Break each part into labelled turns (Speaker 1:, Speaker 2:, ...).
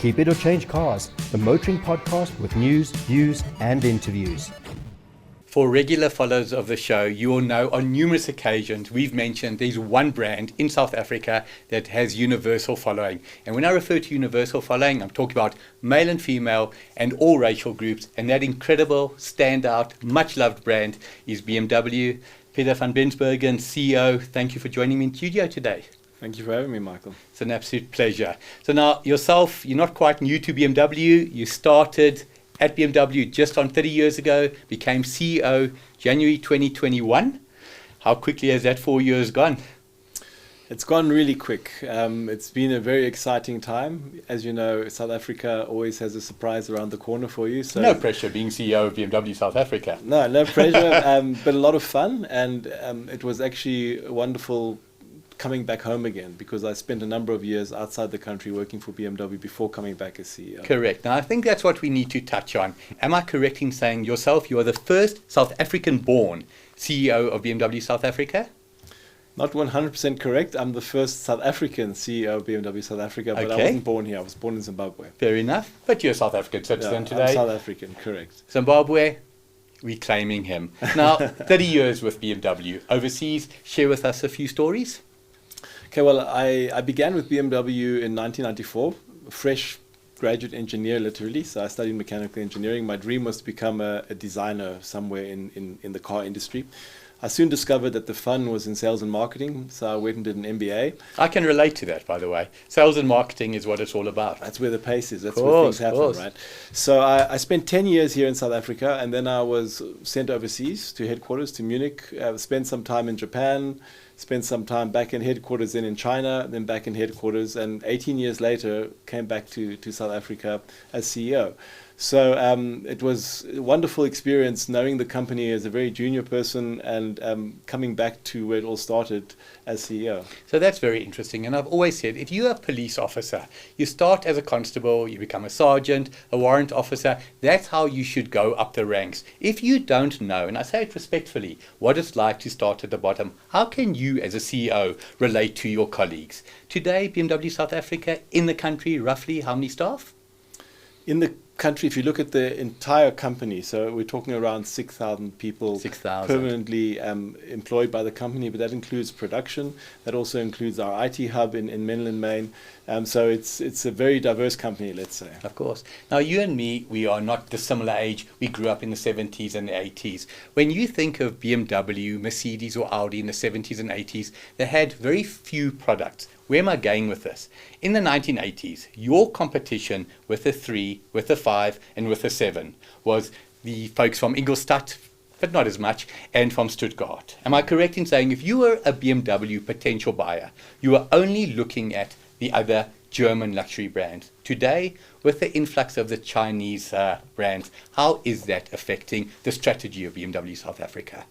Speaker 1: Keep It or Change Cars, the motoring podcast with news, views, and interviews.
Speaker 2: For regular followers of the show, you will know on numerous occasions we've mentioned there's one brand in South Africa that has universal following. And when I refer to universal following, I'm talking about male and female and all racial groups. And that incredible, standout, much-loved brand is BMW. Peter van Binsbergen, CEO, thank you for joining me in studio today.
Speaker 3: Thank you for having me, Michael.
Speaker 2: It's an absolute pleasure. So now, yourself, you're not quite new to BMW. You started at BMW just on 30 years ago, became CEO January 2021. How quickly has that 4 years gone?
Speaker 3: It's gone really quick. It's been a very exciting time. As you know, South Africa always has a surprise around the corner for you. So
Speaker 2: no pressure being CEO of BMW South Africa.
Speaker 3: No pressure, but a lot of fun. And it was actually wonderful coming back home again, because I spent a number of years outside the country working for BMW before coming back as CEO.
Speaker 2: Correct. Now, I think that's what we need to touch on. Am I correct in saying yourself, you are the first South African-born CEO of BMW South Africa?
Speaker 3: Not 100% correct. I'm the first South African CEO of BMW South Africa, but
Speaker 2: Okay.
Speaker 3: I wasn't born here. I was born in Zimbabwe.
Speaker 2: Fair enough. But you're a South African citizen today.
Speaker 3: I'm South African, correct.
Speaker 2: Zimbabwe, reclaiming him. Now, 30 years with BMW. Overseas, share with us a few stories.
Speaker 3: Okay, well, I began with BMW in 1994, fresh graduate engineer, literally. So I studied mechanical engineering. My dream was to become a designer somewhere in the car industry. I soon discovered that the fun was in sales and marketing, so I went and did an MBA.
Speaker 2: I can relate to that, by the way. Sales and marketing is what it's all about.
Speaker 3: That's where the pace is. That's
Speaker 2: Of
Speaker 3: where
Speaker 2: course,
Speaker 3: things
Speaker 2: of
Speaker 3: happen,
Speaker 2: course.
Speaker 3: right? So I spent 10 years here in South Africa, and then I was sent overseas to headquarters, to Munich, spent some time in Japan, spent some time back in headquarters, then in China, then back in headquarters, and 18 years later came back to South Africa as CEO. So it was a wonderful experience knowing the company as a very junior person and coming back to where it all started as CEO.
Speaker 2: So that's very interesting. And I've always said, if you're a police officer, you start as a constable, you become a sergeant, a warrant officer. That's how you should go up the ranks. If you don't know, and I say it respectfully, what it's like to start at the bottom, how can you as a CEO relate to your colleagues? Today, BMW South Africa, in the country, roughly how many staff?
Speaker 3: In the country, if you look at the entire company, so we're talking around 6,000 people
Speaker 2: 6,000.
Speaker 3: permanently employed by the company, but that includes production. That also includes our IT hub in Menlyn, Maine. So it's a very diverse company, let's say.
Speaker 2: Of course. Now, you and me, we are not dissimilar age. We grew up in the 70s and the 80s. When you think of BMW, Mercedes or Audi in the 70s and 80s, they had very few products. Where am I going with this? In the 1980s, your competition with the 3, with the 5, and with the 7 was the folks from Ingolstadt, but not as much, and from Stuttgart. Am I correct in saying if you were a BMW potential buyer, you were only looking at the other German luxury brands? Today, with the influx of the Chinese brands, how is that affecting the strategy of BMW South Africa?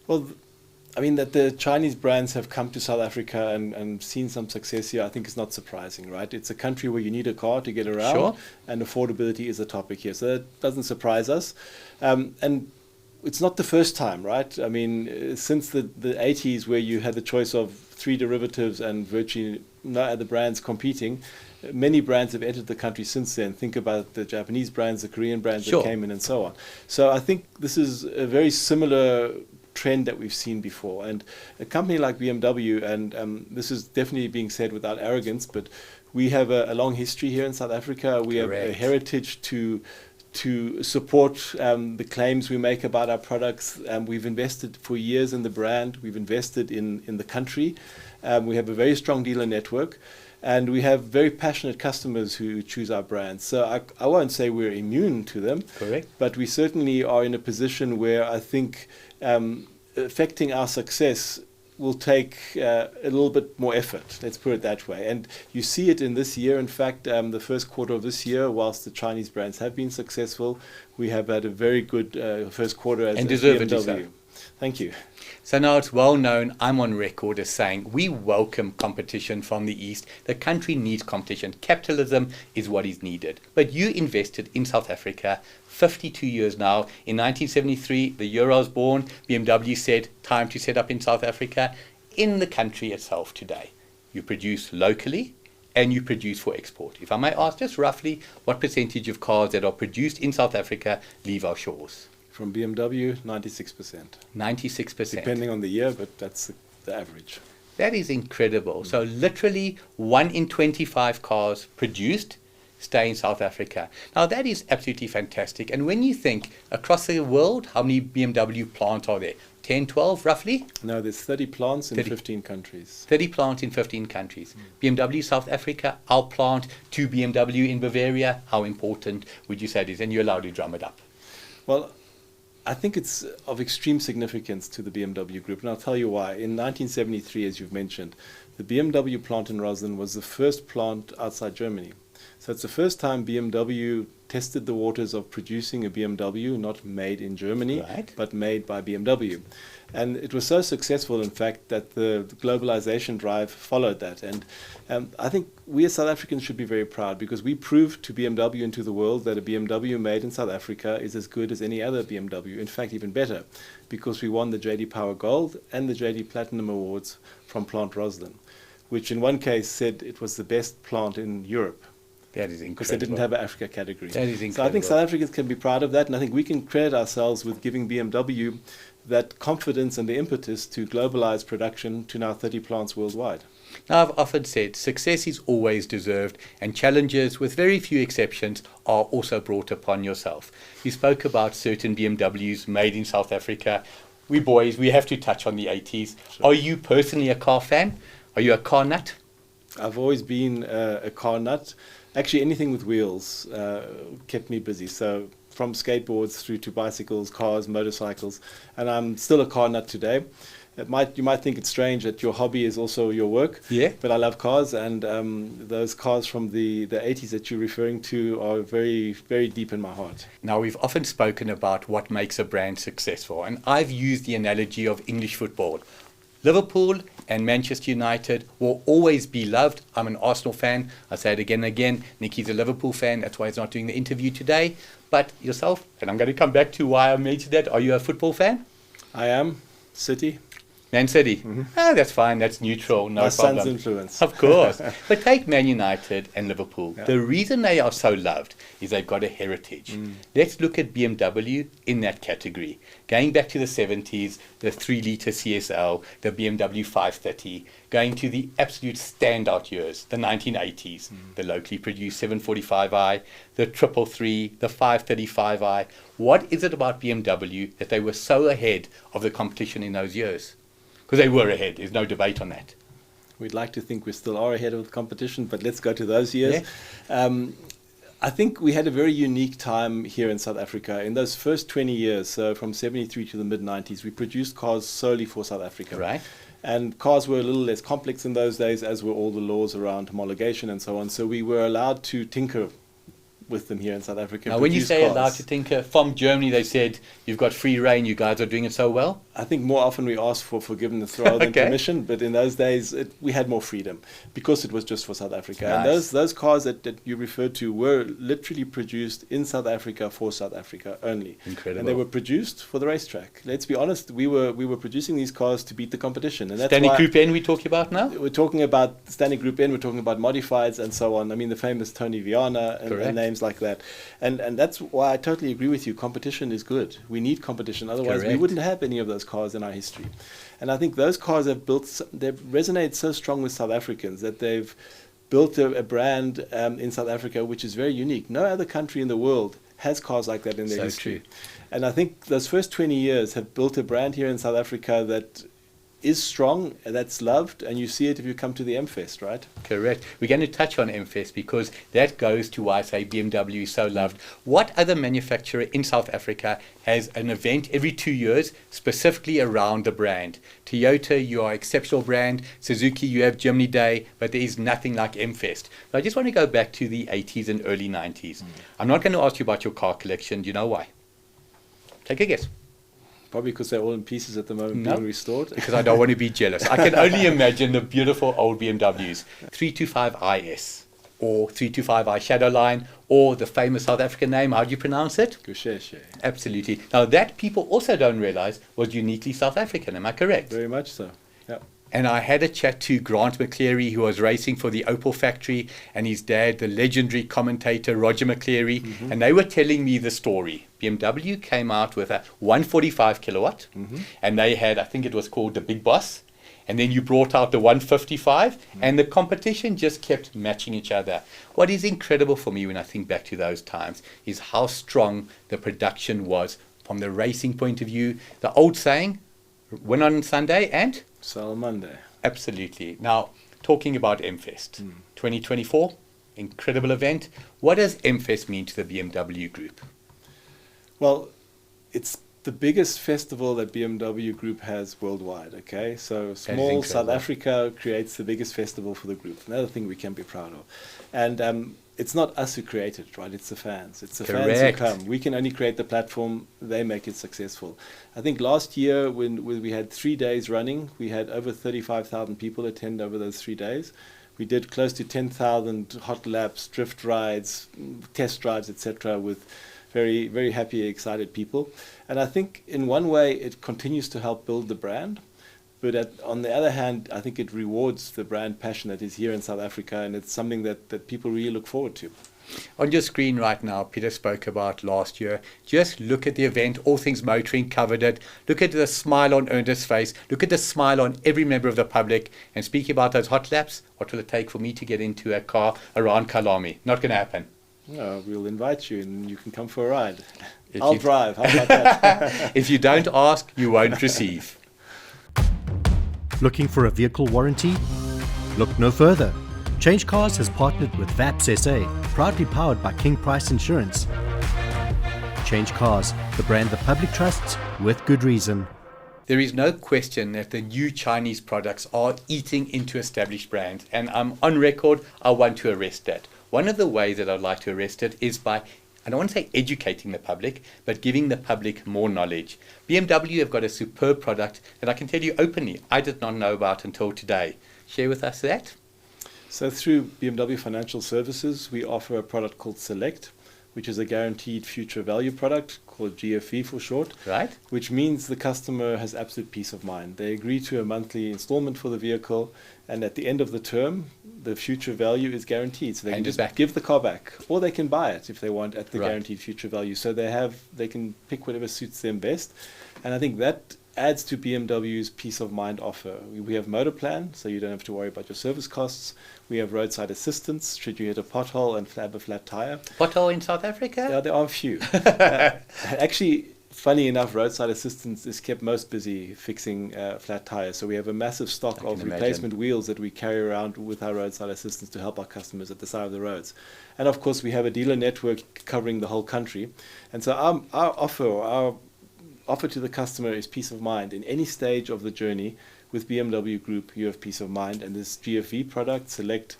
Speaker 3: Well, I mean, that the Chinese brands have come to South Africa and seen some success here, I think is not surprising, right? It's a country where you need a car to get around,
Speaker 2: Sure.
Speaker 3: and affordability is a topic here. So that doesn't surprise us. And it's not the first time, right? I mean, since the 80s, where you had the choice of 3 derivatives and virtually no other brands competing, many brands have entered the country since then. Think about the Japanese brands, the Korean brands
Speaker 2: Sure.
Speaker 3: that came in, and so on. So I think this is a very similar trend that we've seen before. And a company like BMW, and this is definitely being said without arrogance, but we have a long history here in South Africa. We have a
Speaker 2: Correct.
Speaker 3: heritage to support the claims we make about our products. We've invested for years in the brand. We've invested in the country. We have a very strong dealer network. And we have very passionate customers who choose our brands. So I won't say we're immune to them.
Speaker 2: Correct.
Speaker 3: But we certainly are in a position where I think affecting our success will take a little bit more effort, let's put it that way. And you see it in this year. In fact, the first quarter of this year, whilst the Chinese brands have been successful, we have had a very good first quarter as
Speaker 2: And
Speaker 3: as
Speaker 2: deservedly
Speaker 3: BMW.
Speaker 2: so.
Speaker 3: Thank you.
Speaker 2: So now it's well known, I'm on record as saying we welcome competition from the East. The country needs competition. Capitalism is what is needed. But you invested in South Africa 52 years now. In 1973, the year I was born, BMW said, time to set up in South Africa, in the country itself today. You produce locally and you produce for export. If I may ask just roughly, what percentage of cars that are produced in South Africa leave our shores?
Speaker 3: From BMW, 96%.
Speaker 2: 96%.
Speaker 3: Depending on the year, but that's the average.
Speaker 2: That is incredible. So literally 1 in 25 cars produced stay in South Africa. Now that is absolutely fantastic. And when you think across the world, how many BMW plants are there? 10, 12 roughly?
Speaker 3: No, there's 30 plants in 15 countries.
Speaker 2: 30 plants in 15 countries. BMW South Africa, our plant, to BMW in Bavaria. How important would you say it is? And you're allowed to drum it up.
Speaker 3: Well, I think it's of extreme significance to the BMW Group, and I'll tell you why. In 1973, as you've mentioned, the BMW plant in Rosslyn was the first plant outside Germany. So it's the first time BMW tested the waters of producing a BMW not made in Germany,
Speaker 2: Right.
Speaker 3: but made by BMW. And it was so successful, in fact, that the globalization drive followed that. And I think we as South Africans should be very proud, because we proved to BMW and to the world that a BMW made in South Africa is as good as any other BMW, in fact even better, because we won the JD Power Gold and the JD Platinum Awards from Plant Rosslyn, which in one case said it was the best plant in Europe.
Speaker 2: That is incredible.
Speaker 3: Because they didn't have an Africa category.
Speaker 2: That is incredible.
Speaker 3: So I think South Africans can be proud of that, and I think we can credit ourselves with giving BMW that confidence and the impetus to globalize production to now 30 plants worldwide.
Speaker 2: Now, I've often said success is always deserved, and challenges, with very few exceptions, are also brought upon yourself. You spoke about certain BMWs made in South Africa. We boys, we have to touch on the 80s.
Speaker 3: Sure.
Speaker 2: Are you personally a car fan? Are you a car nut?
Speaker 3: I've always been a car nut. Actually, anything with wheels kept me busy. So from skateboards through to bicycles, cars, motorcycles, and I'm still a car nut today. You might think it's strange that your hobby is also your work,
Speaker 2: Yeah.
Speaker 3: but I love cars, and those cars from the 80s that you're referring to are very, very deep in my heart.
Speaker 2: Now, we've often spoken about what makes a brand successful, and I've used the analogy of English football. Liverpool and Manchester United will always be loved. I'm an Arsenal fan. I say it again and again. Nicky's a Liverpool fan. That's why he's not doing the interview today. But yourself, and I'm going to come back to why I mentioned that. Are you a football fan?
Speaker 3: I am. City.
Speaker 2: Man City. That's fine. That's neutral. No
Speaker 3: My
Speaker 2: problem.
Speaker 3: son's influence.
Speaker 2: Of course. But take Man United and Liverpool.
Speaker 3: Yeah.
Speaker 2: The reason they are so loved is they've got a heritage. Let's look at BMW in that category. Going back to the 70s, the 3-litre CSL, the BMW 530, going to the absolute standout years, the 1980s, the locally produced 745i, the 333, the 535i. What is it about BMW that they were so ahead of the competition in those years? Because they were ahead. There's no debate on that.
Speaker 3: We'd like to think we still are ahead of the competition, but let's go to those years. Yeah. I think we had a very unique time here in South Africa. In those first 20 years, so from 73 to the mid-90s, we produced cars solely for South Africa.
Speaker 2: Right.
Speaker 3: And cars were a little less complex in those days, as were all the laws around homologation and so on. So we were allowed to tinker with them here in South Africa.
Speaker 2: Now, when you
Speaker 3: produce
Speaker 2: say
Speaker 3: cars.
Speaker 2: allowed to tinker, from Germany they said, you've got free reign, you guys are doing it so well?
Speaker 3: I think more often we asked for forgiveness rather than
Speaker 2: Okay.
Speaker 3: permission, but in those days we had more freedom because it was just for South Africa.
Speaker 2: Nice.
Speaker 3: And those cars that you referred to were literally produced in South Africa for South Africa only.
Speaker 2: Incredible.
Speaker 3: And they were produced for the racetrack. Let's be honest, we were producing these cars to beat the competition. And that's
Speaker 2: Stanley
Speaker 3: why
Speaker 2: Group N we're talking about now?
Speaker 3: we're talking about Stanley Group N, we're talking about modifieds and so on. I mean, the famous Tony Viana and names like that. And that's why I totally agree with you. Competition is good. We need competition. Otherwise, we
Speaker 2: Correct.
Speaker 3: wouldn't have any of those cars in our history. And I think those cars they've resonated so strong with South Africans that they've built a brand in South Africa which is very unique. No other country in the world has cars like that in their
Speaker 2: So
Speaker 3: history.
Speaker 2: true.
Speaker 3: And I think those first 20 years have built a brand here in South Africa that is strong, that's loved, and you see it if you come to the M-Fest, right?
Speaker 2: Correct. We're going to touch on M-Fest because that goes to why I say BMW is so loved. What other manufacturer in South Africa has an event every 2 years specifically around the brand? Toyota, you are exceptional brand. Suzuki, you have Germany Day, but there is nothing like M-Fest. So I just want to go back to the 80s and early 90s. I'm not going to ask you about your car collection. Do you know why? Take a guess.
Speaker 3: Probably because they're all in pieces at the moment
Speaker 2: No.
Speaker 3: being restored.
Speaker 2: Because I don't want to be jealous. I can only imagine the beautiful old BMWs, 325IS or 325i Shadowline or the famous South African name. How do you pronounce it?
Speaker 3: Gusheshe.
Speaker 2: Absolutely. Now that people also don't realize was uniquely South African. Am I correct?
Speaker 3: Very much so. Yeah.
Speaker 2: And I had a chat to Grant McCleary, who was racing for the Opel factory, and his dad, the legendary commentator Roger McCleary, and they were telling me the story. BMW came out with a 145 kilowatt, and they had, I think it was called the Big Boss, and then you brought out the 155, and the competition just kept matching each other. What is incredible for me when I think back to those times is how strong the production was from the racing point of view. The old saying, win on Sunday and
Speaker 3: Sell Monday.
Speaker 2: absolutely. Now, talking about MFest, 2024, incredible event. What does MFest mean to the BMW Group?
Speaker 3: Well, it's the biggest festival that BMW Group has worldwide, okay? So small South Africa creates the biggest festival for the group. Another thing we can be proud of. And it's not us who create it, right? It's the fans. It's the fans who come. We can only create the platform. They make it successful. I think last year when we had 3 days running, we had over 35,000 people attend over those 3 days. We did close to 10,000 hot laps, drift rides, test drives, etc., with very, very happy, excited people. And I think in one way it continues to help build the brand. But on the other hand, I think it rewards the brand passion that is here in South Africa, and it's something that people really look forward to.
Speaker 2: On your screen right now, Peter spoke about last year. Just look at the event. All Things Motoring covered it. Look at the smile on Ernest's face. Look at the smile on every member of the public. And speaking about those hot laps, what will it take for me to get into a car around Kalami? Not going to happen.
Speaker 3: No, we'll invite you and you can come for a ride. I'll drive. How about that?
Speaker 2: If you don't ask, you won't receive.
Speaker 1: Looking for a vehicle warranty? Look no further. CHANGECARS has partnered with VAPS SA, proudly powered by King Price Insurance. CHANGECARS, the brand the public trusts with good reason.
Speaker 2: There is no question that the new Chinese products are eating into established brands, and I'm on record, I want to arrest that. One of the ways that I'd like to arrest it is by, I don't want to say educating the public, but giving the public more knowledge. BMW have got a superb product that I can tell you openly, I did not know about until today. Share with us that.
Speaker 3: So through BMW Financial Services, we offer a product called Select, which is a guaranteed future value product, called GFV for short.
Speaker 2: Right.
Speaker 3: Which means the customer has absolute peace of mind. They agree to a monthly installment for the vehicle, and at the end of the term, the future value is guaranteed. So they can just give the car back, or they can buy it if they want at the guaranteed future value. So they can pick whatever suits them best. And I think that adds to BMW's peace of mind offer. We have motor plan, so you don't have to worry about your service costs. We have roadside assistance should you hit a pothole and have a flat tire.
Speaker 2: Pothole in South Africa?
Speaker 3: Yeah, there are a few. Actually, funny enough, roadside assistance is kept most busy fixing flat tires. So we have a massive stock of replacement wheels that we carry around with our roadside assistance to help our customers at the side of the roads. And of course, we have a dealer network covering the whole country. And so our offer to the customer is peace of mind. In any stage of the journey with BMW Group, you have peace of mind. And this GFV product, Select,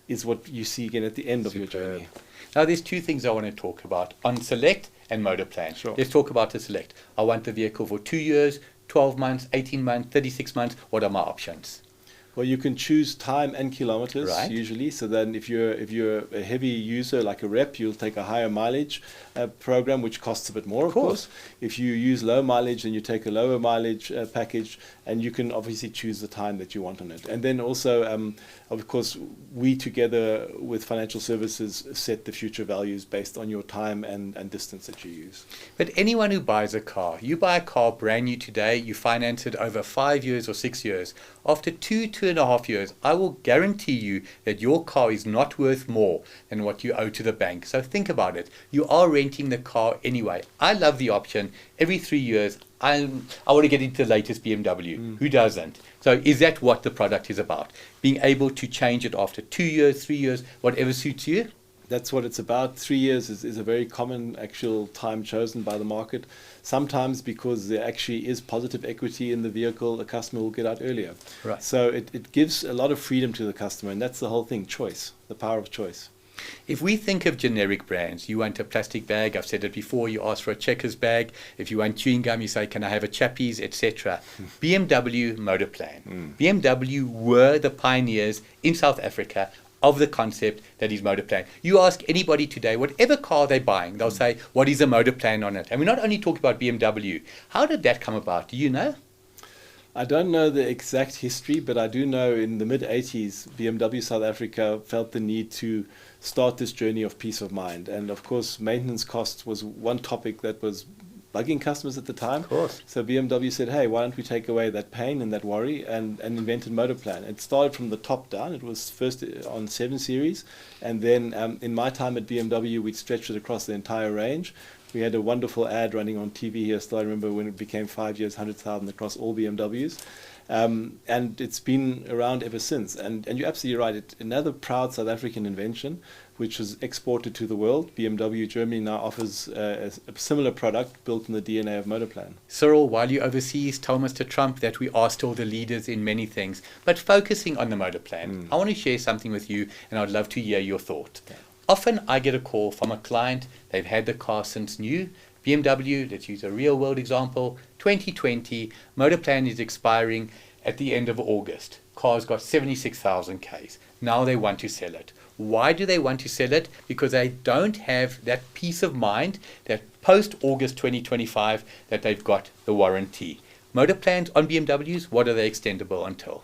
Speaker 3: is what you see again at the end of your journey.
Speaker 2: Now, there's two things I want to talk about on Select and Motor Plan.
Speaker 3: Sure.
Speaker 2: Let's talk about the Select. I want the vehicle for 2 years, 12 months, 18 months, 36 months. What are my options?
Speaker 3: Well, you can choose time and kilometers usually. So then if you're a heavy user like a rep, you'll take a higher mileage program, which costs a bit more, of course. If you use low mileage, then you take a lower mileage package, and you can obviously choose the time that you want on it. And then also, of course, we together with financial services set the future values based on your time and distance that you use.
Speaker 2: But anyone who buys a car, you buy a car brand new today, you finance it over 5 years or 6 years. After 2.5 years, I will guarantee you that your car is not worth more than what you owe to the bank. So think about it. You are renting the car anyway. I love the option. Every 3 years, I want to get into the latest BMW. Who doesn't? So is that what the product is about? Being able to change it after 2 years, 3 years, whatever suits you?
Speaker 3: That's what it's about. 3 years is a very common actual time chosen by the market. Sometimes because there actually is positive equity in the vehicle, a customer will get out earlier.
Speaker 2: Right.
Speaker 3: So it gives a lot of freedom to the customer, and that's the whole thing, choice, the power of choice.
Speaker 2: If we think of generic brands, you want a plastic bag, I've said it before, you ask for a Checkers bag. If you want chewing gum, you say, can I have a Chappies, etc. BMW Motor Plan. BMW were the pioneers in South Africa of the concept that is Motor Plan. You ask anybody today, whatever car they're buying, they'll say, what is a Motor Plan on it? And we're not only talking about BMW. How did that come about? Do you know?
Speaker 3: I don't know the exact history, but I do know in the mid-80s, BMW South Africa felt the need to start this journey of peace of mind. And of course, maintenance costs was one topic that was bugging customers at the time.
Speaker 2: Of course.
Speaker 3: So BMW said, hey, why don't we take away that pain and that worry and invented Motorplan. It started from the top down. It was first on 7 Series. And then in my time at BMW, we stretched it across the entire range. We had a wonderful ad running on TV here. Still, I remember when it became 5 years, 100,000 across all BMWs. And it's been around ever since. And you're absolutely right. It's another proud South African invention, which was exported to the world. BMW Germany now offers a similar product built in the DNA of Motorplan.
Speaker 2: Cyril, while you're overseas, tell Mr. Trump that we are still the leaders in many things. But focusing on the Motorplan, I want to share something with you, and I'd love to hear your thought. Okay. Often I get a call from a client. They've had the car since new. BMW, let's use a real world example, 2020, Motorplan is expiring at the end of August. Car's got 76,000 Ks. Now they want to sell it. Why do they want to sell it? Because they don't have that peace of mind that post-August 2025 that they've got the warranty. Motorplans on BMWs, what are they extendable until?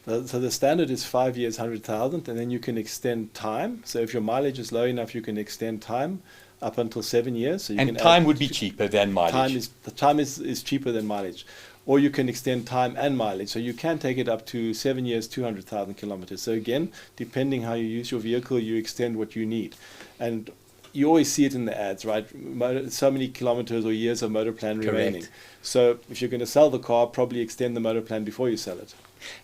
Speaker 3: So the standard is 5 years, 100,000, and then you can extend time. So if your mileage is low enough, you can extend time up until 7 years. So you
Speaker 2: and time would be cheaper than mileage.
Speaker 3: Time is cheaper than mileage. Or you can extend time and mileage. So you can take it up to 7 years, 200,000 kilometers. So again, depending how you use your vehicle, you extend what you need. And you always see it in the ads, right? So many kilometers or years of Motorplan remaining. So if you're going to sell the car, probably extend the Motorplan before you sell it.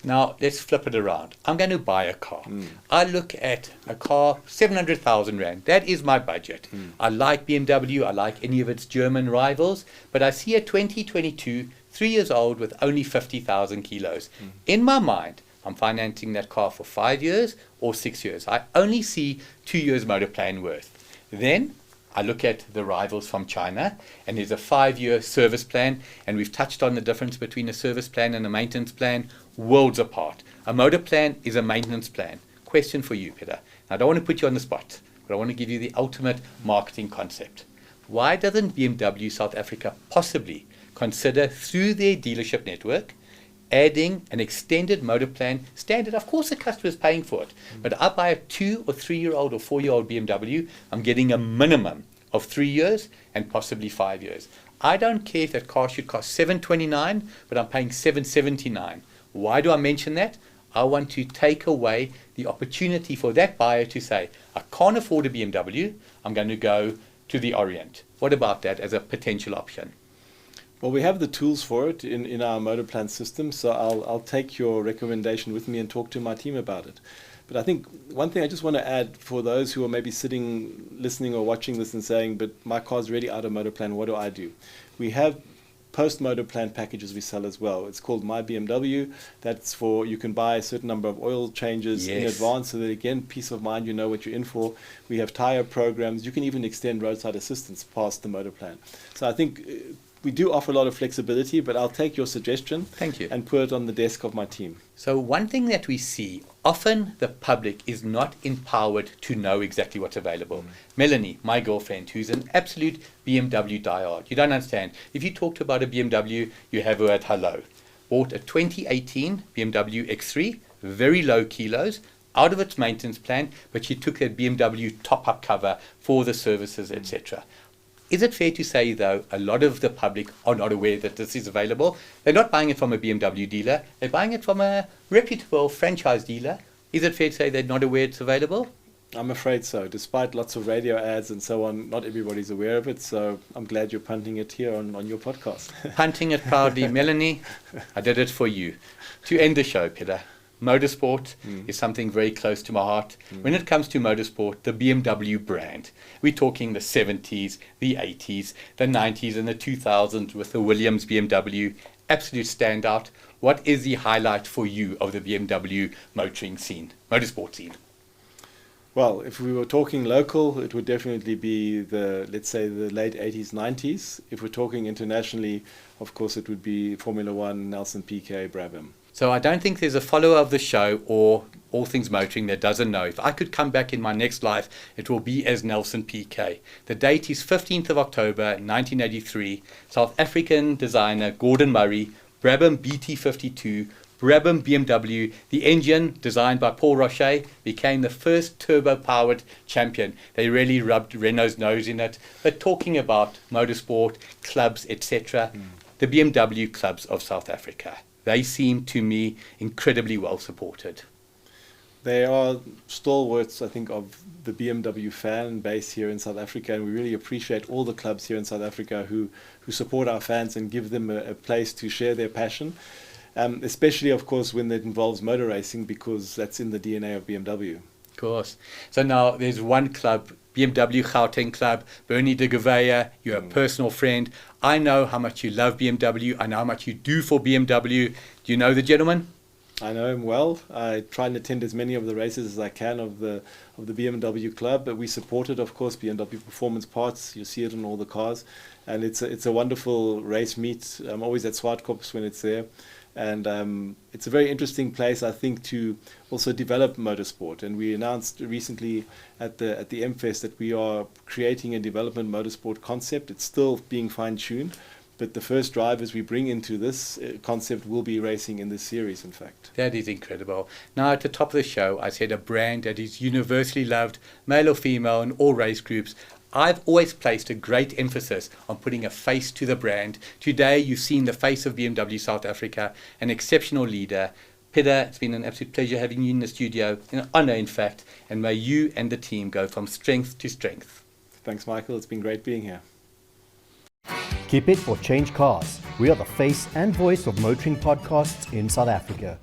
Speaker 2: Now, let's flip it around. I'm going to buy a car. I look at a car, 700,000 Rand. That is my budget. I like BMW. I like any of its German rivals. But I see a 2022, 3 years old with only 50,000 kilos. In my mind, I'm financing that car for 5 years or 6 years. I only see 2 years Motorplan worth. Then I look at the rivals from China, and there's a 5-year service plan, and we've touched on the difference between a service plan and a maintenance plan, worlds apart. A Motorplan is a maintenance plan. Question for you, Peter. Now, I don't want to put you on the spot, but I want to give you the ultimate marketing concept. Why doesn't BMW South Africa possibly consider, through their dealership network, adding an extended Motorplan standard? Of course the customer is paying for it, but I buy a 2 or 3 year old or 4 year old BMW, I'm getting a minimum of 3 years and possibly 5 years. I don't care if that car should cost $729, but I'm paying $779. Why do I mention that? I want to take away the opportunity for that buyer to say, I can't afford a BMW, I'm going to go to the Orient. What about that as a potential option?
Speaker 3: Well, we have the tools for it in our Motorplan system, so I'll take your recommendation with me and talk to my team about it. But I think one thing I just want to add for those who are maybe sitting, listening or watching this and saying, but my car's already out of Motorplan, what do I do? We have post-Motorplan packages we sell as well. It's called My BMW. That's for, you can buy a certain number of oil changes in advance so that, again, peace of mind, you know what you're in for. We have tire programs. You can even extend roadside assistance past the Motorplan. So I think we do offer a lot of flexibility, but I'll take your suggestion.
Speaker 2: Thank you.
Speaker 3: And put it on the desk of my team.
Speaker 2: So one thing that we see, often the public is not empowered to know exactly what's available. Melanie, my girlfriend, who's an absolute BMW diehard, you don't understand. If you talked about a BMW, you have her at hello. Bought a 2018 BMW X3, very low kilos, out of its maintenance plan, but she took that BMW top-up cover for the services, etc. Is it fair to say, though, a lot of the public are not aware that this is available? They're not buying it from a BMW dealer. They're buying it from a reputable franchise dealer. Is it fair to say they're not aware it's available?
Speaker 3: I'm afraid so. Despite lots of radio ads and so on, not everybody's aware of it. So I'm glad you're punting it here on your podcast.
Speaker 2: Punting it proudly. Melanie, I did it for you. To end the show, Peter, Motorsport is something very close to my heart. When it comes to motorsport, the BMW brand, we're talking the 70s, the 80s, the 90s and the 2000s with the Williams BMW, absolute standout. What is the highlight for you of the BMW motoring scene, motorsport scene?
Speaker 3: Well, if we were talking local, it would definitely be let's say the late 80s, 90s. If we're talking internationally, of course, it would be Formula One, Nelson Piquet, Brabham.
Speaker 2: So I don't think there's a follower of the show or All Things Motoring that doesn't know. If I could come back in my next life, it will be as Nelson Piquet. The date is 15th of October, 1983. South African designer Gordon Murray Brabham BT52, Brabham BMW, the engine designed by Paul Rochet, became the first turbo-powered champion. They really rubbed Renault's nose in it. But talking about motorsport, clubs, etc., the BMW clubs of South Africa, they seem to me incredibly well supported.
Speaker 3: They are stalwarts, I think, of the BMW fan base here in South Africa, and we really appreciate all the clubs here in South Africa who support our fans and give them a place to share their passion. Especially, of course, when it involves motor racing, because that's in the DNA of BMW.
Speaker 2: Of course. So now there's one club, BMW Gauteng Club, Bernie de Gouveia, you're a personal friend. I know how much you love BMW. I know how much you do for BMW. Do you know the gentleman?
Speaker 3: I know him well. I try and attend as many of the races as I can of the BMW club. But we supported, of course, BMW Performance Parts. You see it in all the cars, and it's a wonderful race meet. I'm always at Swartkops when it's there. And it's a very interesting place, I think, to also develop motorsport. And we announced recently at the M-Fest that we are creating a development motorsport concept. It's still being fine-tuned, but the first drivers we bring into this concept will be racing in this series, in fact.
Speaker 2: That is incredible. Now, at the top of the show, I said a brand that is universally loved, male or female, in all race groups. I've always placed a great emphasis on putting a face to the brand. Today, you've seen the face of BMW South Africa, an exceptional leader. Peter, it's been an absolute pleasure having you in the studio, an honor, in fact, and may you and the team go from strength to strength.
Speaker 3: Thanks, Michael. It's been great being here.
Speaker 1: Keep it for Change Cars. We are the face and voice of motoring podcasts in South Africa.